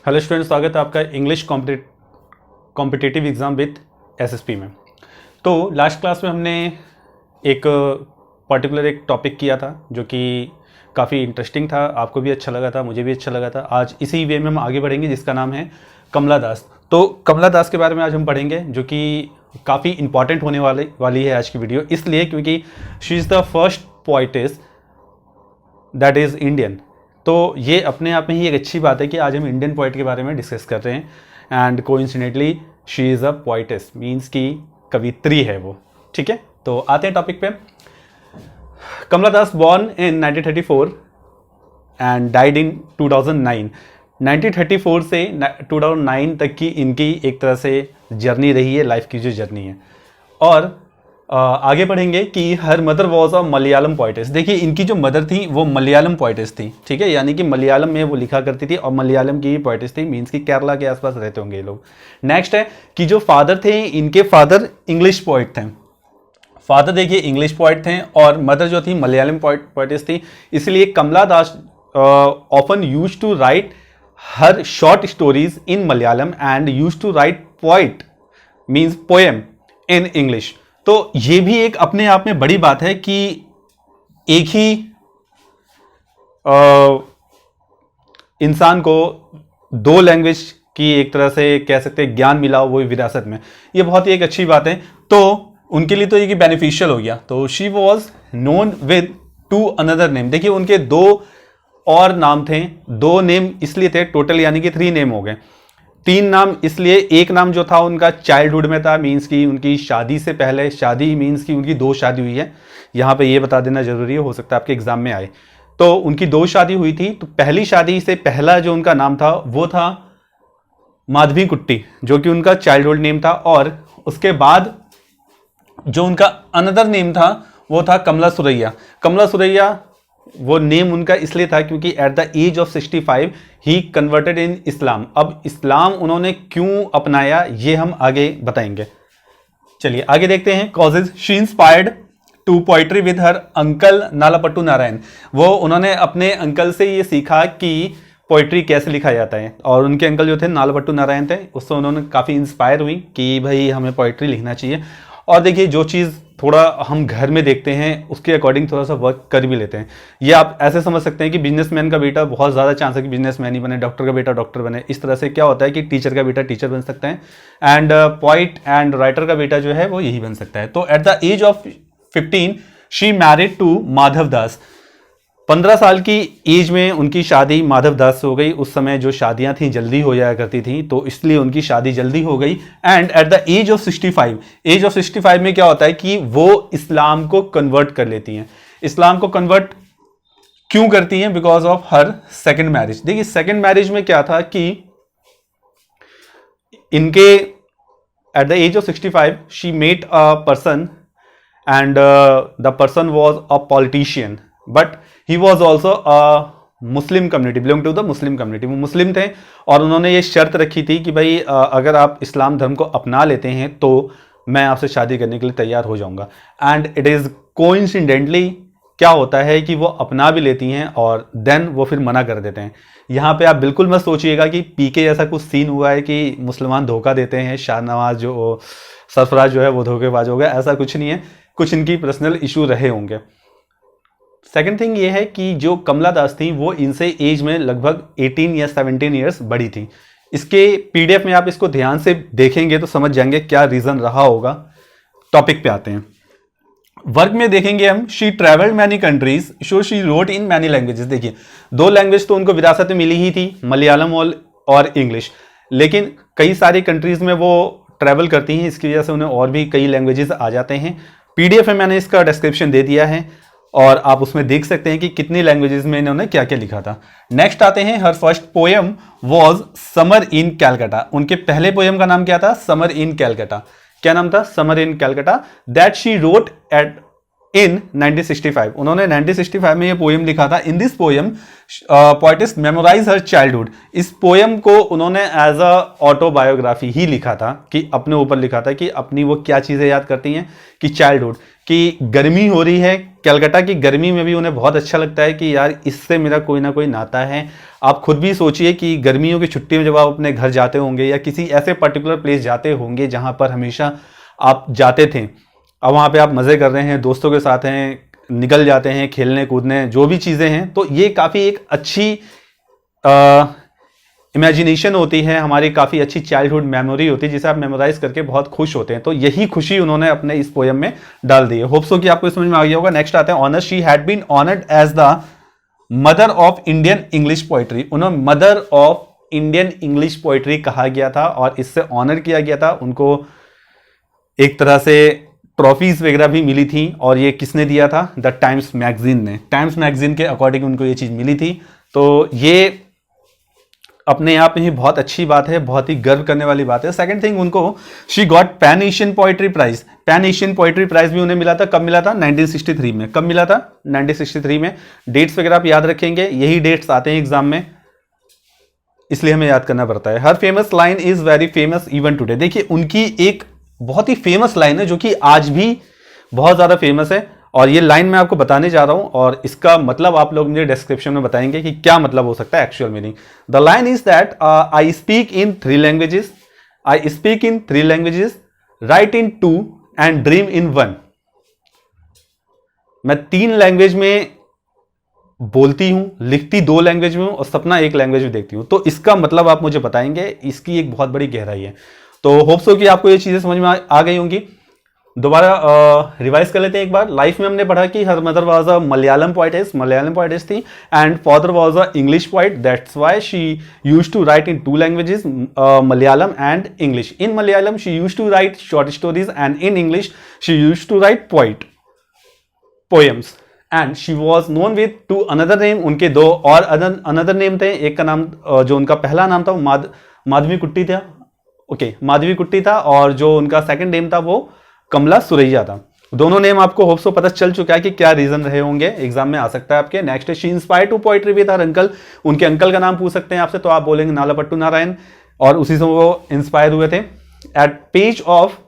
Hello student, स्वागत है आपका English competitive exam with SSP में। तो लास्ट क्लास में हमने एक पर्टिकुलर एक टॉपिक किया था जो कि काफ़ी इंटरेस्टिंग था, आपको भी अच्छा लगा था, मुझे भी अच्छा लगा था। आज इसी वे में हम आगे बढ़ेंगे जिसका नाम है कमला दास। तो कमला दास के बारे में आज हम पढ़ेंगे जो कि काफ़ी इंपॉर्टेंट होने वाली है आज की वीडियो, इसलिए क्योंकि she is the first poetess that is Indian. तो ये अपने आप में ही एक अच्छी बात है कि आज हम इंडियन पोइट के बारे में डिस्कस कर रहे हैं। And coincidentally she is a poetess, means की कवित्री है वो। ठीक है, तो आते हैं टॉपिक पे। Kamala Das born in 1934 and died in 2009। 1934 से 2009 तक की इनकी एक तरह से जर्नी रही है, लाइफ की जो जर्नी है। और आगे बढ़ेंगे कि her mother was a Malayalam poetess. देखिए, इनकी जो मदर थी वो मलयालम पोइटेस थी। ठीक है, यानी कि मलयालम में वो लिखा करती थी और मलयालम की पोइटेस थी, मीन्स कि केरला के आसपास रहते होंगे ये लोग। नेक्स्ट है कि जो फादर थे, इनके फादर इंग्लिश पोइट थे। फादर देखिए इंग्लिश पोइट थे और मदर जो थी मलयालम पोइटेस थी। इसलिए Kamala Das often use to write her short stories in Malayalam and use to write poet means poem in English. तो ये भी एक अपने आप में बड़ी बात है कि एक ही इंसान को दो लैंग्वेज की एक तरह से कह सकते हैं ज्ञान मिला, वो विरासत में। ये बहुत ही एक अच्छी बात है। तो उनके लिए तो ये बेनिफिशियल हो गया। तो she was known with two another name. देखिए, उनके दो और नाम थे। दो नेम इसलिए थे टोटल, यानी कि 3 नेम हो गए। 3 नाम इसलिए, एक नाम जो था उनका चाइल्डहुड में था, मीन्स की उनकी शादी से पहले, शादी मीन्स की उनकी 2 शादी हुई है। यहाँ पे ये बता देना जरूरी है, हो सकता है आपके एग्जाम में आए। तो उनकी 2 शादी हुई थी। तो पहली शादी से पहला जो उनका नाम था वो था माधवी कुट्टी, जो कि उनका चाइल्डहुड नेम था। और उसके बाद जो उनका अनदर नेम था वो था कमला सुरैया। कमला सुरैया वो नेम उनका इसलिए था क्योंकि एट द एज ऑफ 65 ही कन्वर्टेड इन इस्लाम। अब इस्लाम उन्होंने क्यों अपनाया ये हम आगे बताएंगे। चलिए आगे देखते हैं causes. She inspired to poetry with her uncle Nalapattu Narayan. वो उन्होंने अपने अंकल से ये सीखा कि पोइट्री कैसे लिखा जाता है। और उनके अंकल जो थे नालापट्टू नारायण थे, उससे उन्होंने काफ़ी इंस्पायर हुई कि भाई हमें पोइट्री लिखना चाहिए। और देखिए, जो चीज़ थोड़ा हम घर में देखते हैं उसके अकॉर्डिंग थोड़ा सा वर्क कर भी लेते हैं। ये आप ऐसे समझ सकते हैं कि बिजनेसमैन का बेटा बहुत ज़्यादा चांस है कि बिजनेसमैन ही बने, डॉक्टर का बेटा डॉक्टर बने। इस तरह से क्या होता है कि टीचर का बेटा टीचर बन सकता है एंड पोइट एंड राइटर का बेटा जो है वो यही बन सकता है। तो at the age of 15 she married to Madhav Das. 15 साल की एज में उनकी शादी माधव दास से हो गई। उस समय जो शादियां थी जल्दी हो जाया करती थी, तो इसलिए उनकी शादी जल्दी हो गई। And at the age of 65, age of 65 में क्या होता है कि वो इस्लाम को कन्वर्ट कर लेती हैं। इस्लाम को कन्वर्ट क्यों करती हैं? Because of her second marriage. देखिए, सेकेंड मैरिज में क्या था कि इनके at the age of 65 she met a person and the person was a politician, but he was also a Muslim community, belong to the Muslim community. वो मुस्लिम थे और उन्होंने ये शर्त रखी थी कि भाई अगर आप इस्लाम धर्म को अपना लेते हैं तो मैं आपसे शादी करने के लिए तैयार हो जाऊंगा। एंड इट इज़ कोइंसिडेंटली क्या होता है कि वो अपना भी लेती हैं और देन वो फिर मना कर देते हैं। यहाँ पे आप बिल्कुल मत सोचिएगा कि पीके जैसा कुछ सीन हुआ है कि मुसलमान धोखा देते हैं, शाहनवाज जो सरफराज जो है वो धोखेबाज हो गया, ऐसा कुछ नहीं है। कुछ इनकी पर्सनल इशू रहे होंगे। सेकेंड थिंग ये है कि जो कमला दास थी वो इनसे एज में लगभग 18 या 17 ईयर्स बड़ी थी। इसके पीडीएफ में आप इसको ध्यान से देखेंगे तो समझ जाएंगे क्या रीजन रहा होगा। टॉपिक पे आते हैं। वर्क में देखेंगे हम, she travelled many countries so she wrote in many languages. देखिए, 2 लैंग्वेज तो उनको विरासत में मिली ही थी, मलयालम और इंग्लिश, लेकिन कई सारी कंट्रीज में वो ट्रैवल करती हैं, इसकी वजह से उन्हें और भी कई लैंग्वेजेस आ जाते हैं। पीडीएफ में मैंने इसका डिस्क्रिप्शन दे दिया है और आप उसमें देख सकते हैं कि कितनी लैंग्वेजेस में इन्होंने क्या क्या लिखा था। नेक्स्ट आते हैं, her first poem was summer in Calcutta. उनके पहले पोएम का नाम क्या था? Summer in Calcutta. क्या नाम था? Summer in Calcutta. That she wrote at in 1965। उन्होंने 1965 में ये पोएम लिखा था। In this poem poetess memorise her childhood. इस पोएम को उन्होंने एज अ ऑटोबायोग्राफी ही लिखा था, कि अपने ऊपर लिखा था कि अपनी वो क्या चीज़ें याद करती हैं कि चाइल्डहुड, कि गर्मी हो रही है, कलकत्ता की गर्मी में भी उन्हें बहुत अच्छा लगता है कि यार इससे मेरा कोई ना कोई नाता है। आप खुद भी सोचिए कि गर्मियों की छुट्टी में जब आप अपने घर जाते होंगे या किसी ऐसे पर्टिकुलर प्लेस जाते होंगे जहां पर हमेशा आप जाते थे, अब वहां पे आप मज़े कर रहे हैं, दोस्तों के साथ हैं, निकल जाते हैं खेलने कूदने, जो भी चीज़ें हैं, तो ये काफ़ी एक अच्छी इमेजिनेशन होती है हमारी, काफ़ी अच्छी चाइल्डहुड मेमोरी होती है जिसे आप मेमोराइज करके बहुत खुश होते हैं। तो यही खुशी उन्होंने अपने इस पोयम में डाल दी है। होप सो कि आपको समझ में आ गया होगा। नेक्स्ट आते हैं honour. She had been honoured as the mother of Indian English poetry. उन्हें mother of Indian English poetry कहा गया था और इससे ऑनर किया गया था। उनको एक तरह से ट्रॉफीज वगैरह भी मिली थी और ये किसने दिया था? द टाइम्स मैगजीन ने। टाइम्स मैगजीन के अकॉर्डिंग उनको ये चीज़ मिली थी। तो ये अपने आप में ही बहुत अच्छी बात है, बहुत ही गर्व करने वाली बात है। सेकंड थिंग, उनको she got Pan Asian poetry prize. Pan Asian poetry prize भी उन्हें मिला था। कब मिला था? 1963 में। कब मिला था? 1963 में। डेट्स वगैरह आप याद रखेंगे, यही डेट्स आते हैं एग्जाम में, इसलिए हमें याद करना पड़ता है। Her famous line is very famous even today. देखिए उनकी एक बहुत ही फेमस लाइन है जो कि आज भी बहुत ज्यादा फेमस है और ये लाइन मैं आपको बताने जा रहा हूं और इसका मतलब आप लोग मुझे डिस्क्रिप्शन में बताएंगे कि क्या मतलब हो सकता है actual meaning. The line is that I speak in 3 languages, I speak in 3 languages, right in 2 and dream इन 1। मैं 3 लैंग्वेज में बोलती हूं, लिखती 2 लैंग्वेज में हूं और सपना 1 लैंग्वेज में देखती हूं। तो इसका मतलब आप मुझे बताएंगे, इसकी एक बहुत बड़ी गहराई है। तो होप सो कि आपको ये चीजें समझ में आ गई होंगी। दोबारा रिवाइज कर लेते हैं एक बार। लाइफ में हमने पढ़ा कि her mother was a Malayalam poetess थी and father was a English poet, that's why she used to write in 2 languages, Malayalam and English. In Malayalam she used to write short stories and in English she used to write poems and she was known with 2 another name. उनके 2 और another name थे। एक का नाम जो उनका पहला नाम था वो माधवी कुट्टी था, ओके माधवी कुट्टी था, और जो उनका सेकंड नेम था वो कमला सुरैया था। दोनों नेम आपको होप सो पता चल चुका है कि क्या रीजन रहे होंगे, एग्जाम में आ सकता है आपके। Next she inspired to poetry with her uncle. उनके अंकल का नाम पूछ सकते हैं आपसे तो आप बोलेंगे नालापट्टू नारायण, और उसी से वो इंस्पायर हुए थे। एट एज ऑफ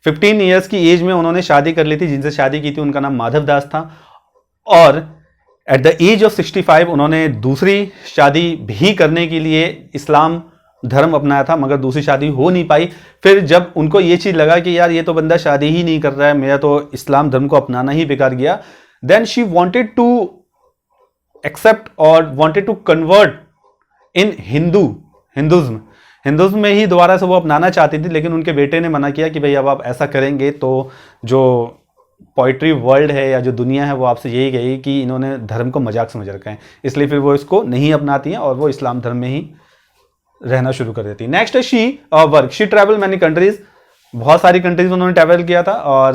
15 ईयर्स की एज में उन्होंने शादी कर ली थी। जिनसे शादी की थी उनका नाम माधव दास था, और एट द एज ऑफ 65 उन्होंने दूसरी शादी भी करने के लिए इस्लाम धर्म अपनाया था, मगर दूसरी शादी हो नहीं पाई। फिर जब उनको ये चीज लगा कि यार ये तो बंदा शादी ही नहीं कर रहा है, मेरा तो इस्लाम धर्म को अपनाना ही बेकार गया, then she wanted to accept और wanted to convert in Hinduism में ही दोबारा से वो अपनाना चाहती थी। लेकिन उनके बेटे ने मना किया कि भाई अब आप ऐसा करेंगे तो जो पोइट्री वर्ल्ड है या जो दुनिया है वो आपसे यही कहेगी कि इन्होंने धर्म को मजाक समझ रखा है, इसलिए फिर वो इसको नहीं अपनाती हैं और वो इस्लाम धर्म में ही रहना शुरू कर देती है। नेक्स्ट है she work. She travel many countries. बहुत सारी कंट्रीज उन्होंने ट्रैवल किया था और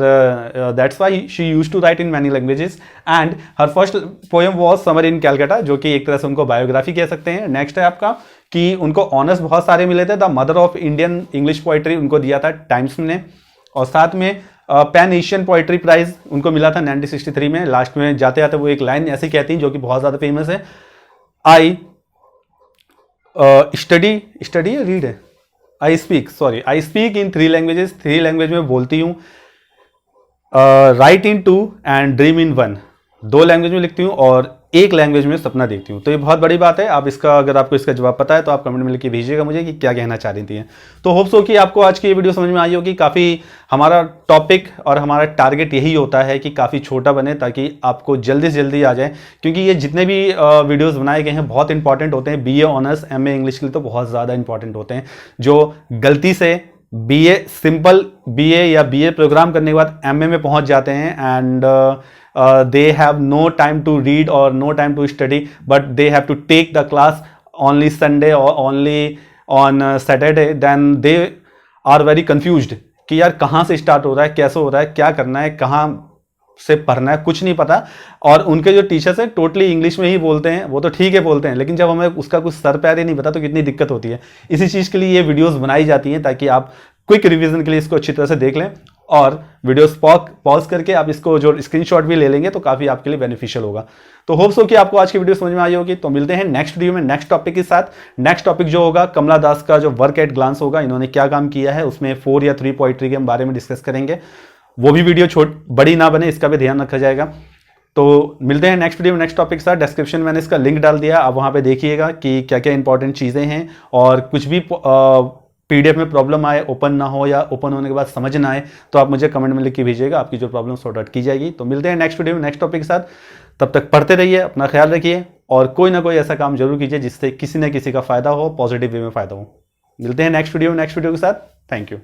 that's why she used to write in many languages and her first poem was summer in Calcutta, जो कि एक तरह से उनको बायोग्राफी कह सकते हैं। नेक्स्ट है आपका कि उनको ऑनर्स बहुत सारे मिले थे। The mother of Indian English poetry उनको दिया था टाइम्स ने, और साथ में पैन एशियन पोइट्री प्राइज उनको मिला था 1963 में। लास्ट में जाते जाते वो एक लाइन ऐसी कहती है जो कि बहुत ज्यादा फेमस है, आई स्टडी या रीड है, I speak in 3 languages. 3 language में बोलती हूँ, right in 2 and dream in 1। 2 language में लिखती हूँ और 1 लैंग्वेज में सपना देखती हूँ। तो ये बहुत बड़ी बात है। आप इसका, अगर आपको इसका जवाब पता है तो आप कमेंट में लिख के भेजिएगा मुझे कि क्या कहना चाह रही थी। तो होप सो कि आपको आज की ये वीडियो समझ में आई होगी। काफ़ी हमारा टॉपिक और हमारा टारगेट यही होता है कि काफ़ी छोटा बने ताकि आपको जल्दी से जल्दी आ जाए, क्योंकि ये जितने भी वीडियोस बनाए गए हैं बहुत इंपॉर्टेंट होते हैं। BA ऑनर्स MA इंग्लिश के लिए तो बहुत ज़्यादा इंपॉर्टेंट होते हैं। जो गलती से सिंपल BA या BA प्रोग्राम करने के बाद MA में पहुंच जाते हैं and they have no time to read or no time to study, but they have to take the class only Sunday or only on Saturday, then they are very confused कि यार कहाँ से start हो रहा है, कैसे हो रहा है, क्या करना है, कहाँ से पढ़ना है, कुछ नहीं पता। और उनके जो टीचर्स हैं टोटली इंग्लिश में ही बोलते हैं, वो तो ठीक है बोलते हैं, लेकिन जब हमें उसका कुछ सर पैर ही नहीं पता तो कितनी दिक्कत होती है। इसी चीज़ के लिए ये वीडियोस बनाई जाती हैं ताकि आप क्विक रिवीजन के लिए इसको अच्छी तरह से देख लें। और वीडियो पॉज करके आप इसको जो स्क्रीनशॉट भी ले लेंगे तो काफ़ी आपके लिए बेनिफिशियल होगा। तो होप्स हो कि आपको आज की वीडियो समझ में आई होगी। तो मिलते हैं नेक्स्ट वीडियो में नेक्स्ट टॉपिक के साथ। नेक्स्ट टॉपिक जो होगा कमला दास का जो वर्क एट ग्लांस होगा, इन्होंने क्या काम किया है, उसमें 4 या 3 पोइट्री के बारे में डिस्कस करेंगे। वो भी वीडियो बड़ी ना बने, इसका भी ध्यान रखा जाएगा। तो मिलते हैं नेक्स्ट वीडियो में नेक्स्ट टॉपिक के साथ। डिस्क्रिप्शन में मैंने इसका लिंक डाल दिया, आप वहाँ पे देखिएगा कि क्या क्या इंपॉर्टेंट चीज़ें हैं, और कुछ भी PDF में प्रॉब्लम आए, ओपन ना हो या ओपन होने के बाद समझ ना आए, तो आप मुझे कमेंट में लिख के भेजिएगा, आपकी जो प्रॉब्लम सॉर्ट आउट की जाएगी। तो मिलते हैं नेक्स्ट वीडियो में नेक्स्ट टॉपिक के साथ। तब तक पढ़ते रहिए, अपना ख्याल रखिए, और कोई ना कोई ऐसा काम जरूर कीजिए जिससे किसी न किसी का फायदा हो, पॉजिटिव वे में फायदा हो। मिलते हैं नेक्स्ट वीडियो के साथ। Thank you.